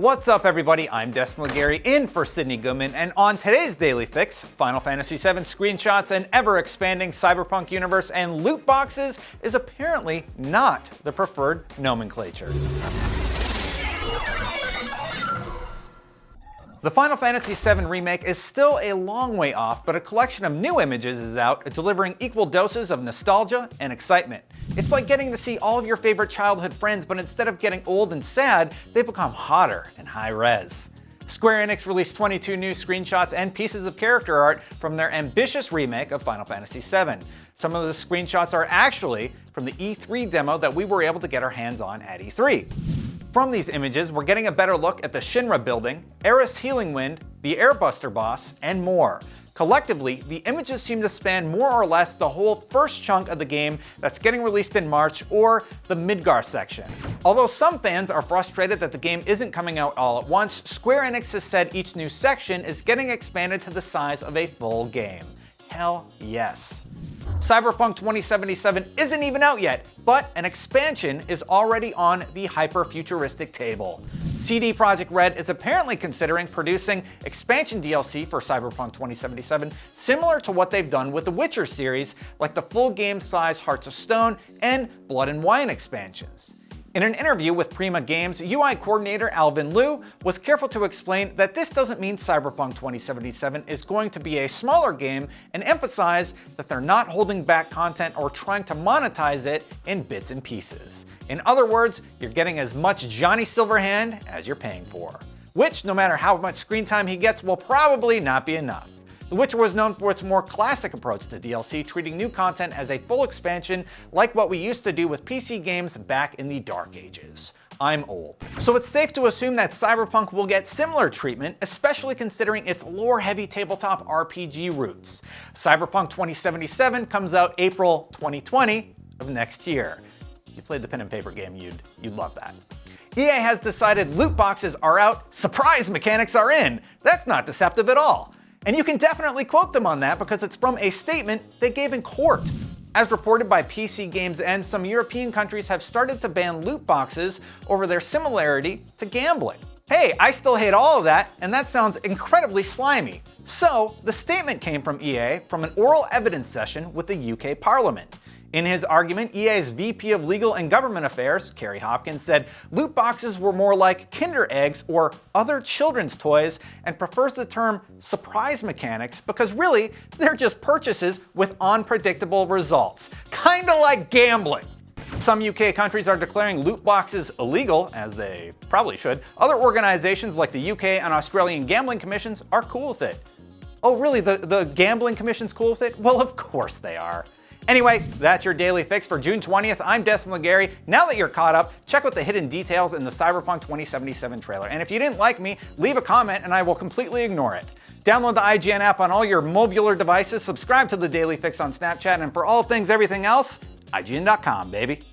What's up, everybody? I'm Destin Legary in for Sydney Goodman, and on today's Daily Fix, Final Fantasy VII screenshots, an ever-expanding Cyberpunk universe, and loot boxes is apparently not the preferred nomenclature. The Final Fantasy VII Remake is still a long way off, but a collection of new images is out, delivering equal doses of nostalgia and excitement. It's like getting to see all of your favorite childhood friends, but instead of getting old and sad, they become hotter and high-res. Square Enix released 22 new screenshots and pieces of character art from their ambitious remake of Final Fantasy VII. Some of the screenshots are actually from the E3 demo that we were able to get our hands on at E3. From these images, we're getting a better look at the Shinra building, Eris Healing Wind, the Airbuster boss, and more. Collectively, the images seem to span more or less the whole first chunk of the game that's getting released in March, or the Midgar section. Although some fans are frustrated that the game isn't coming out all at once, Square Enix has said each new section is getting expanded to the size of a full game. Hell yes. Cyberpunk 2077 isn't even out yet, but an expansion is already on the hyper-futuristic table. CD Projekt Red is apparently considering producing expansion DLC for Cyberpunk 2077, similar to what they've done with the Witcher series, like the full game-size Hearts of Stone and Blood and Wine expansions. In an interview with Prima Games, UI coordinator Alvin Liu was careful to explain that this doesn't mean Cyberpunk 2077 is going to be a smaller game, and emphasize that they're not holding back content or trying to monetize it in bits and pieces. In other words, you're getting as much Johnny Silverhand as you're paying for. Which, no matter how much screen time he gets, will probably not be enough. The Witcher was known for its more classic approach to DLC, treating new content as a full expansion like what we used to do with PC games back in the Dark Ages. I'm old. So it's safe to assume that Cyberpunk will get similar treatment, especially considering its lore-heavy tabletop RPG roots. Cyberpunk 2077 comes out April 2020 of next year. If you played the pen and paper game, you'd love that. EA has decided loot boxes are out, surprise mechanics are in. That's not deceptive at all. And you can definitely quote them on that because it's from a statement they gave in court. As reported by PC Games, and some European countries have started to ban loot boxes over their similarity to gambling. Hey, I still hate all of that, and that sounds incredibly slimy. So, the statement came from EA from an oral evidence session with the UK Parliament. In his argument, EA's VP of Legal and Government Affairs, Kerry Hopkins, said loot boxes were more like Kinder eggs or other children's toys, and prefers the term surprise mechanics because really, they're just purchases with unpredictable results. Kinda like gambling. Some UK countries are declaring loot boxes illegal, as they probably should. Other organizations like the UK and Australian gambling commissions are cool with it. Oh really, the gambling commission's cool with it? Well, of course they are. Anyway, that's your Daily Fix for June 20th. I'm Destin Legary. Now that you're caught up, check out the hidden details in the Cyberpunk 2077 trailer. And if you didn't like me, leave a comment and I will completely ignore it. Download the IGN app on all your mobular devices, subscribe to the Daily Fix on Snapchat, and for all things everything else, IGN.com, baby.